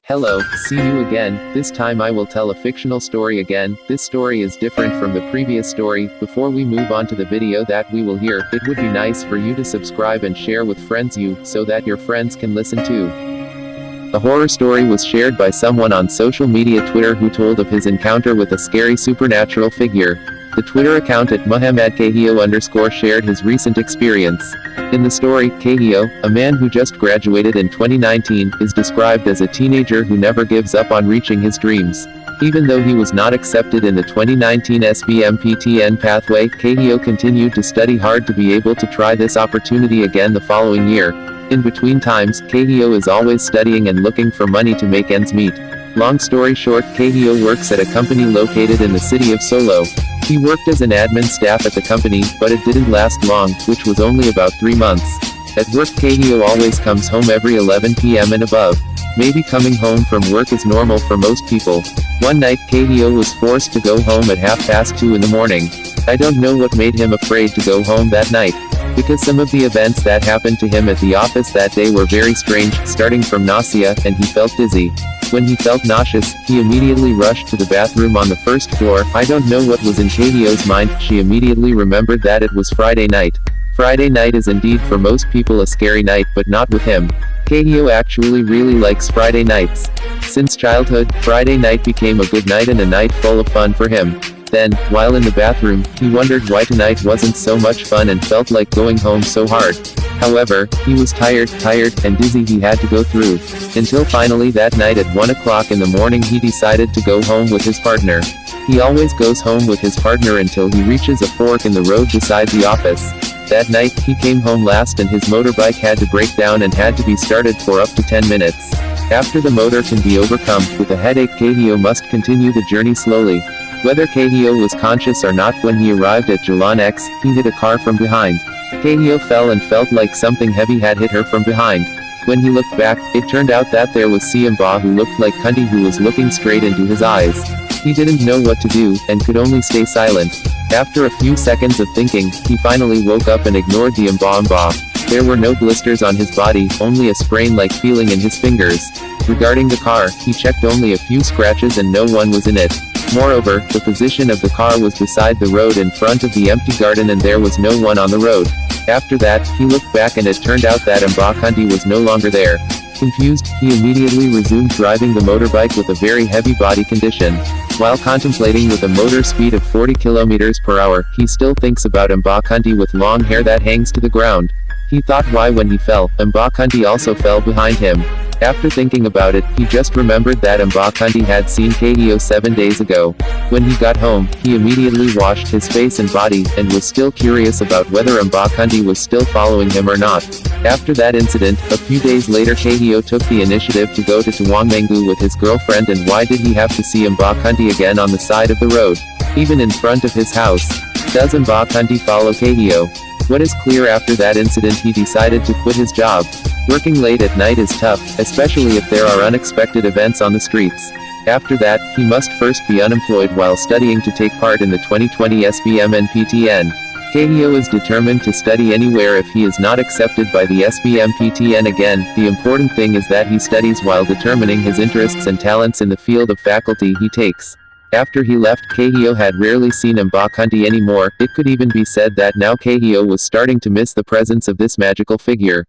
Hello, see you again. This time I will tell a fictional story again. This story is different from the previous story. Before we move on to the video that we will hear, it would be nice for you to subscribe and share with friends so that your friends can listen too. The horror story was shared by someone on social media Twitter who told of his encounter with a scary supernatural figure. The Twitter account at @MuhammadKahio_ shared his recent experience. In the story, Kahio, a man who just graduated in 2019, is described as a teenager who never gives up on reaching his dreams. Even though he was not accepted in the 2019 SBMPTN pathway, Kahio continued to study hard to be able to try this opportunity again the following year. In between times, Kahio is always studying and looking for money to make ends meet. Long story short, Kahio works at a company located in the city of Solo. He worked as an admin staff at the company, but it didn't last long, which was only about 3 months. At work, Kahio always comes home every 11 p.m. and above. Maybe coming home from work is normal for most people. One night, Kahio was forced to go home at 2:30 in the morning. I don't know what made him afraid to go home that night. Because some of the events that happened to him at the office that day were very strange, starting from nausea, and he felt dizzy. When he felt nauseous, he immediately rushed to the bathroom on the first floor. I don't know what was in Kahio's mind. She immediately remembered that it was Friday night. Friday night is indeed for most people a scary night, but not with him. Kahio actually really likes Friday nights. Since childhood, Friday night became a good night and a night full of fun for him. Then, while in the bathroom, he wondered why tonight wasn't so much fun and felt like going home so hard. However, he was tired, and dizzy he had to go through. Until finally that night at 1 o'clock in the morning he decided to go home with his partner. He always goes home with his partner until he reaches a fork in the road beside the office. That night, he came home last and his motorbike had to break down and had to be started for up to 10 minutes. After the motor can be overcome, with a headache Kahio must continue the journey slowly. Whether Kahio was conscious or not, when he arrived at Jalan X, he hit a car from behind. Kahio fell and felt like something heavy had hit her from behind. When he looked back, it turned out that there was Siamba who looked like Kunti who was looking straight into his eyes. He didn't know what to do, and could only stay silent. After a few seconds of thinking, he finally woke up and ignored the Amba. There were no blisters on his body, only a sprain-like feeling in his fingers. Regarding the car, he checked only a few scratches and no one was in it. Moreover, the position of the car was beside the road in front of the empty garden and there was no one on the road. After that, he looked back and it turned out that Kunti was no longer there. Confused, he immediately resumed driving the motorbike with a very heavy body condition. While contemplating with a motor speed of 40 km/h, he still thinks about Kunti with long hair that hangs to the ground. He thought why when he fell, Kunti also fell behind him. After thinking about it, he just remembered that Kunti had seen Kahio 7 days ago. When he got home, he immediately washed his face and body, and was still curious about whether Kunti was still following him or not. After that incident, a few days later Kahio took the initiative to go to Tawangmangu with his girlfriend, and why did he have to see Kunti again on the side of the road? Even in front of his house. Does Kunti follow Kahio? What is clear, after that incident he decided to quit his job. Working late at night is tough, especially if there are unexpected events on the streets. After that, he must first be unemployed while studying to take part in the 2020 SBMNPTN. Kahio is determined to study anywhere if he is not accepted by the SBMPTN again. The important thing is that he studies while determining his interests and talents in the field of faculty he takes. After he left, Kahio had rarely seen Kunti anymore. It could even be said that now Kahio was starting to miss the presence of this magical figure.